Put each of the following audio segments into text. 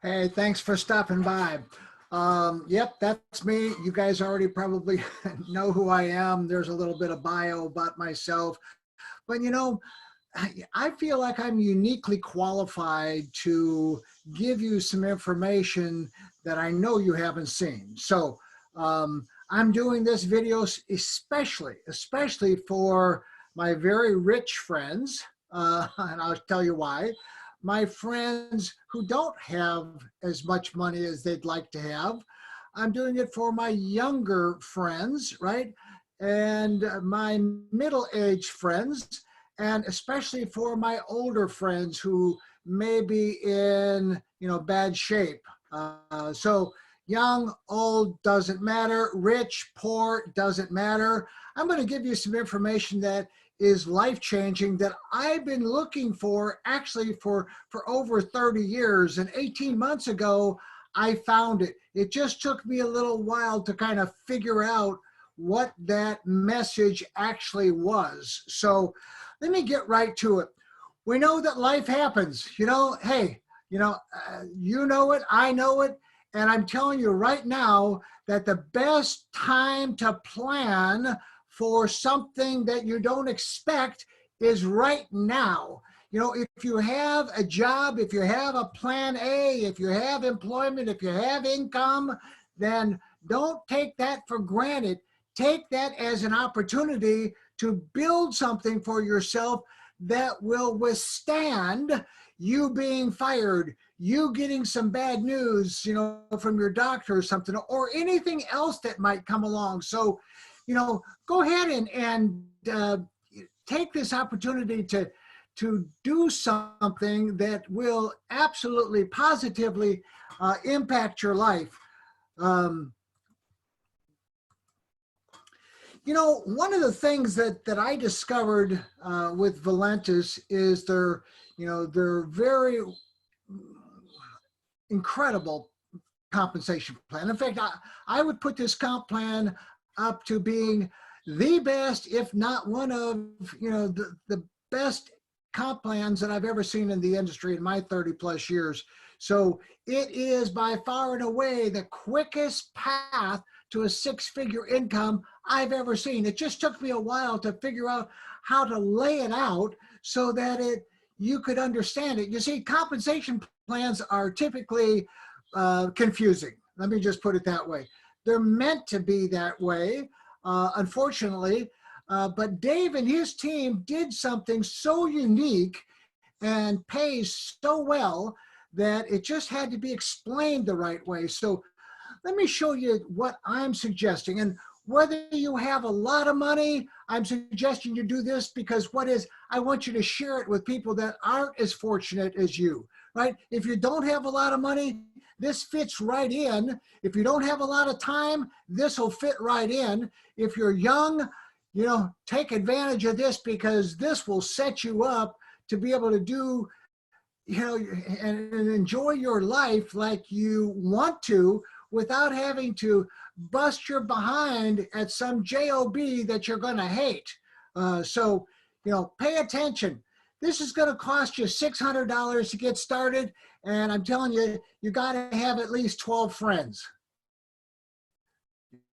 Hey, thanks for stopping by. Yep, that's me. You guys already probably know who I am. There's a little bit of bio about myself. But I feel like I'm uniquely qualified to give you some information that I know you haven't seen. So I'm doing this video especially for my very rich friends, and I'll tell you why. My friends who don't have as much money as they'd like to have. I'm doing it for my younger friends, right? And my middle-aged friends, and especially for my older friends who may be in bad shape. So young, old, doesn't matter. Rich, poor, doesn't matter. I'm going to give you some information that is life-changing that I've been looking for actually for over 30 years. And 18 months ago, I found it. It just took me a little while to kind of figure out what that message actually was. So let me get right to it. We know that life happens, hey, you know it, I know it. And I'm telling you right now that the best time to plan for something that you don't expect is right now. If you have a job, if you have a plan A, if you have employment, if you have income, then don't take that for granted. Take that as an opportunity to build something for yourself that will withstand you being fired, you getting some bad news, from your doctor or something, or anything else that might come along. So, go ahead and take this opportunity to do something that will absolutely positively impact your life. One of the things that I discovered with Valentus is their very incredible compensation plan. In fact, I would put this comp plan up to being the best, if not one of, the best comp plans that I've ever seen in the industry in my 30 plus years. So it is by far and away the quickest path to a six-figure income I've ever seen. It just took me a while to figure out how to lay it out so that you could understand it. You see, compensation plans are typically confusing. Let me just put it that way. They're meant to be that way, unfortunately, but Dave and his team did something so unique and pays so well that it just had to be explained the right way. So let me show you what I'm suggesting. And whether you have a lot of money, I'm suggesting you do this because I want you to share it with people that aren't as fortunate as you, right? If you don't have a lot of money, this fits right in. If you don't have a lot of time, this will fit right in. If you're young, take advantage of this because this will set you up to be able to do, and enjoy your life like you want to without having to bust your behind at some job that you're going to hate. So, pay attention. This is going to cost you $600 to get started. And I'm telling you, you got to have at least 12 friends.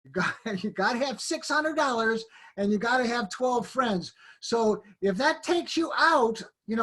You got to have $600 and you got to have 12 friends. So if that takes you out,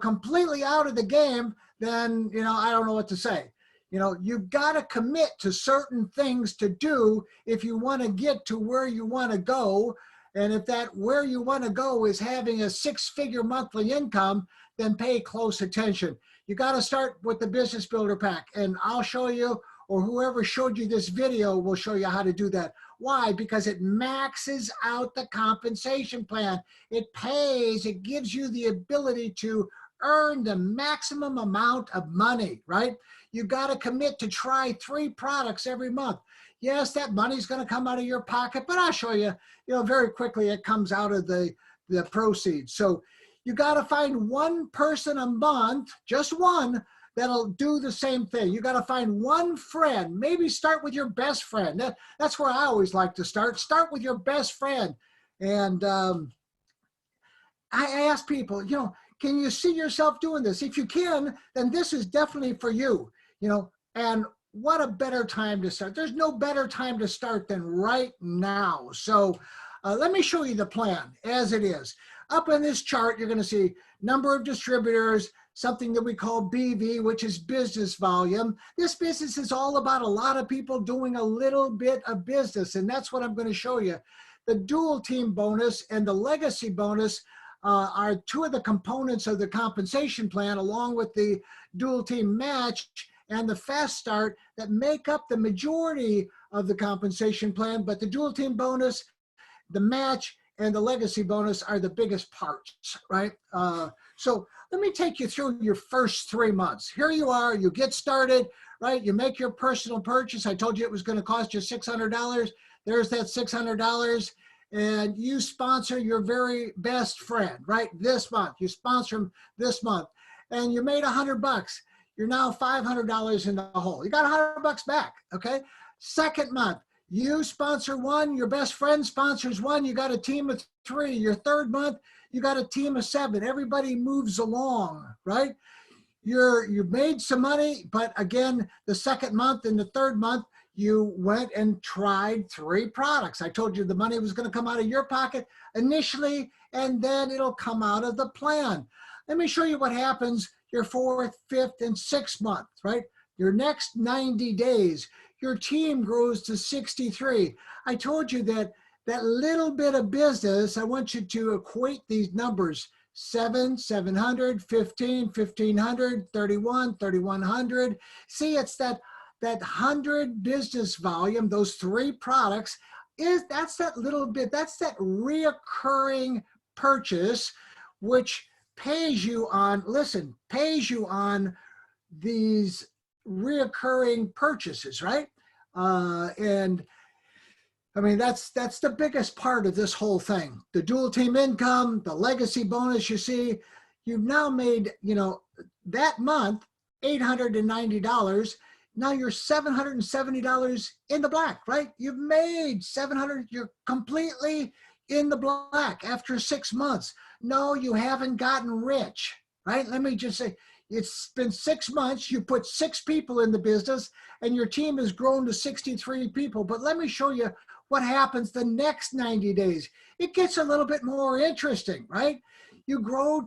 completely out of the game, then, I don't know what to say. You've got to commit to certain things to do if you want to get to where you want to go. And if that where you want to go is having a six-figure monthly income, then pay close attention. You got to start with the Business Builder Pack, and I'll show you, or whoever showed you this video will show you how to do that. Why? Because it maxes out the compensation plan. It pays, it gives you the ability to earn the maximum amount of money, right? You got to commit to try 3 products every month. Yes, that money's going to come out of your pocket, but I'll show you, very quickly it comes out of the proceeds. So you got to find one person a month, just one, that'll do the same thing. You got to find one friend, maybe start with your best friend. That's where I always like to start. Start with your best friend. And I ask people, can you see yourself doing this? If you can, then this is definitely for you. And what a better time to start. There's no better time to start than right now. So let me show you the plan as it is. Up in this chart, you're going to see number of distributors, something that we call BV, which is business volume. This business is all about a lot of people doing a little bit of business, and that's what I'm going to show you. The dual team bonus and the legacy bonus are two of the components of the compensation plan, along with the dual team match and the fast start, that make up the majority of the compensation plan. But the dual team bonus, the match, and the legacy bonus are the biggest parts, right? So let me take you through your first 3 months. Here you are, you get started, right? You make your personal purchase. I told you it was going to cost you $600. There's that $600. And you sponsor your very best friend, right? This month, you sponsor him this month, and you made $100. You're now $500 in the hole. You got $100 back, okay? Second month, you sponsor one, your best friend sponsors one, you got a team of 3. Your third month, you got a team of 7. Everybody moves along, right? You've made some money, but again, the second month and the third month, you went and tried 3 products. I told you the money was going to come out of your pocket initially, and then it'll come out of the plan. Let me show you what happens your 4th, 5th, and 6th month, right? Your next 90 days, your team grows to 63. I told you that that little bit of business, I want you to equate these numbers: 7, 700, 15, 1500, 31, 3100. See, it's that 100 business volume, those 3 products, that's that little bit, that's that reoccurring purchase, which pays you on, listen, pays you on these reoccurring purchases, right? And I mean, that's the biggest part of this whole thing. The dual team income, the legacy bonus, you see, you've now made, you know, that month, $890. Now you're $770 in the black, right? You've made $700, you're completely in the black after 6 months. No, you haven't gotten rich, right? Let me just say, it's been 6 months, you put 6 people in the business, and your team has grown to 63 people. But let me show you what happens the next 90 days. It gets a little bit more interesting, right? You grow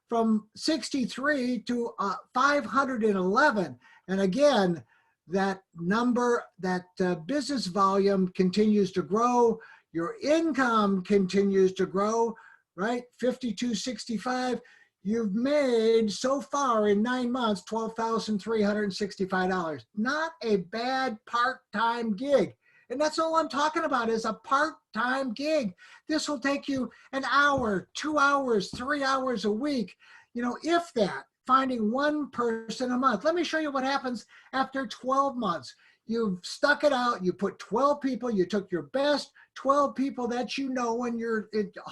from 63 to 511. And again, that number, that business volume continues to grow. Your income continues to grow, right? 5265. You've made so far in 9 months, $12,365. Not a bad part-time gig. And that's all I'm talking about, is a part-time gig. This will take you an hour, 2 hours, 3 hours a week, you know, if that, finding one person a month. Let me show you what happens after 12 months. You've stuck it out. You put 12 people, you took your best 12 people that you know, and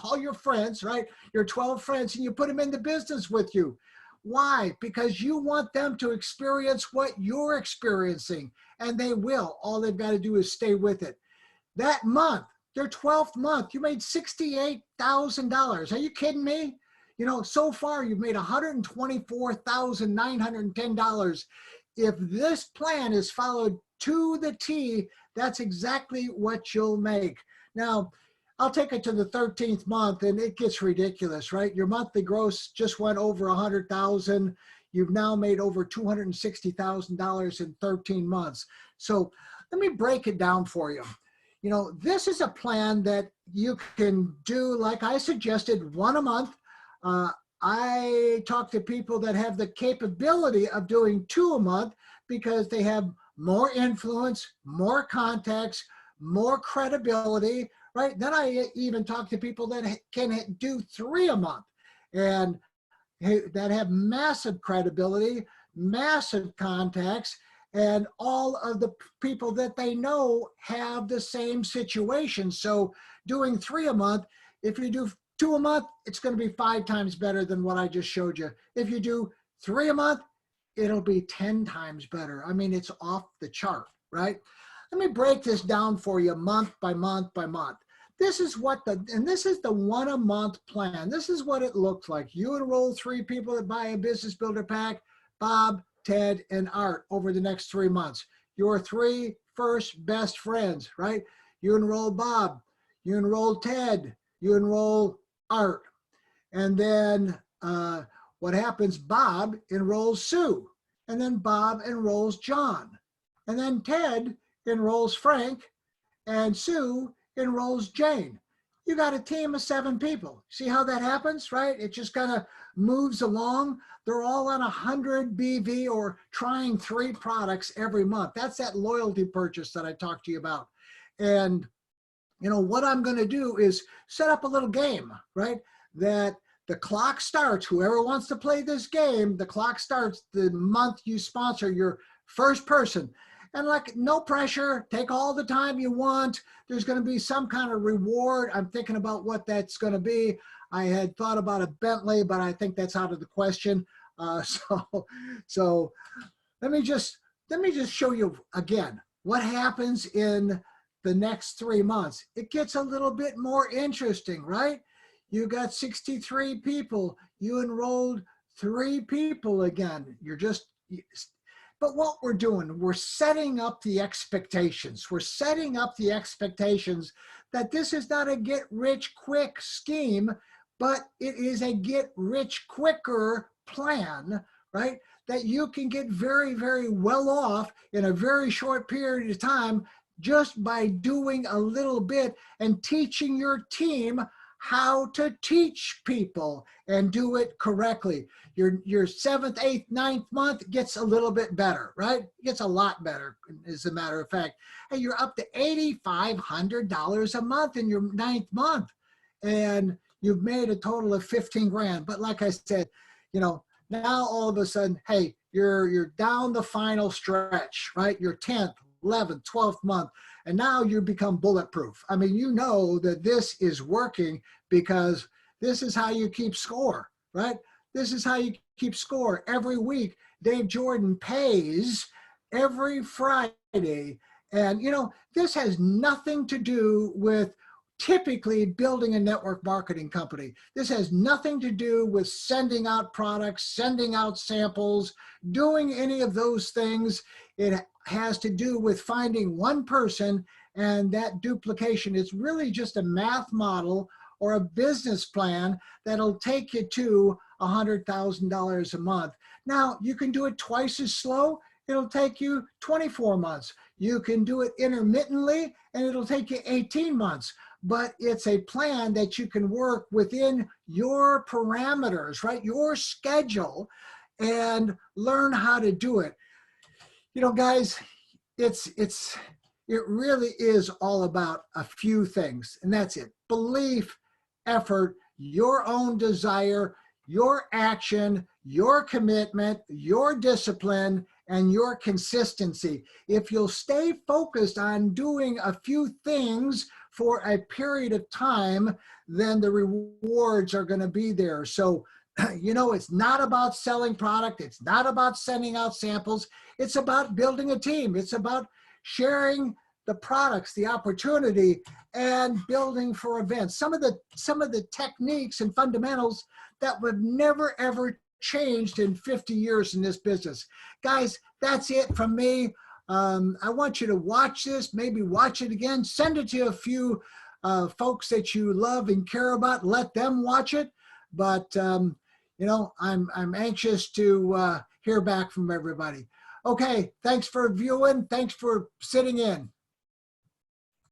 all your friends, right? Your 12 friends, and you put them in the business with you. Why? Because you want them to experience what you're experiencing, and they will. All they've got to do is stay with it. That month, their 12th month, you made $68,000. Are you kidding me? You know, so far you've made $124,910. If this plan is followed to the T, that's exactly what you'll make. Now, I'll take it to the 13th month, and it gets ridiculous, right? Your monthly gross just went over 100,000. You've now made over $260,000 in 13 months. So let me break it down for you. You know, this is a plan that you can do, like I suggested, 1 a month. I talk to people that have the capability of doing 2 a month because they have more influence, more contacts, more credibility, right? Then I even talk to people that can do 3 a month and that have massive credibility, massive contacts, and all of the people that they know have the same situation. So doing 3 a month, if you do 2 a month, it's going to be 5 times better than what I just showed you. If you do 3 a month, it'll be 10 times better. I mean, it's off the chart, right? Let me break this down for you month by month by month. This is this is the 1 a month plan. This is what it looks like. You enroll 3 people that buy a business builder pack. Bob, Ted, and Art over the next 3 months. Your 3 first best friends, right? You enroll Bob, you enroll Ted, you enroll Art. And then what happens, Bob enrolls Sue. And then Bob enrolls John. And then Ted enrolls Frank. And Sue enrolls Jane. You got a team of 7 people. See how that happens, right? It just kind of moves along. They're all on 100 BV or trying 3 products every month. That's that loyalty purchase that I talked to you about. And you know, what I'm going to do is set up a little game, right? That the clock starts, whoever wants to play this game, the clock starts the month you sponsor your first person. And like, no pressure, take all the time you want. There's going to be some kind of reward. I'm thinking about what that's going to be. I had thought about a Bentley, but I think that's out of the question. So let me just show you again what happens in the next 3 months. It gets a little bit more interesting, right? You got 63 people. You enrolled 3 people again. But what we're doing, we're setting up the expectations. We're setting up the expectations that this is not a get rich quick scheme, but it is a get rich quicker plan, right? That you can get very, very well off in a very short period of time just by doing a little bit and teaching your team how to teach people and do it correctly. Your 7th, 8th, 9th month gets a little bit better, right? It gets a lot better, as a matter of fact. And you're up to $8,500 a month in your 9th month. And you've made a total of 15 grand. But like I said, you know, now all of a sudden, hey, you're down the final stretch, right? Your 10th, 11th, 12th month. And now you become bulletproof. I mean, you know that this is working because this is how you keep score, right? This is how you keep score. Every week, Dave Jordan pays every Friday. And, you know, this has nothing to do with typically building a network marketing company. This has nothing to do with sending out products, sending out samples, doing any of those things. It has to do with finding one person, and that duplication is really just a math model or a business plan that'll take you to $100,000 a month. Now, you can do it twice as slow. It'll take you 24 months. You can do it intermittently, and it'll take you 18 months. But it's a plan that you can work within your parameters, right? Your schedule, and learn how to do it. You know, guys, it really is all about a few things, and that's it. Belief, effort, your own desire, your action, your commitment, your discipline, and your consistency. If you'll stay focused on doing a few things for a period of time, then the rewards are going to be there. So, you know, it's not about selling product. It's not about sending out samples. It's about building a team. It's about sharing the products, the opportunity, and building for events. Some of the techniques and fundamentals that would never, ever changed in 50 years in this business. Guys, that's it from me. I want you to watch this, maybe watch it again, send it to a few folks that you love and care about, let them watch it. But, you know, I'm anxious to hear back from everybody. Okay, thanks for viewing. Thanks for sitting in.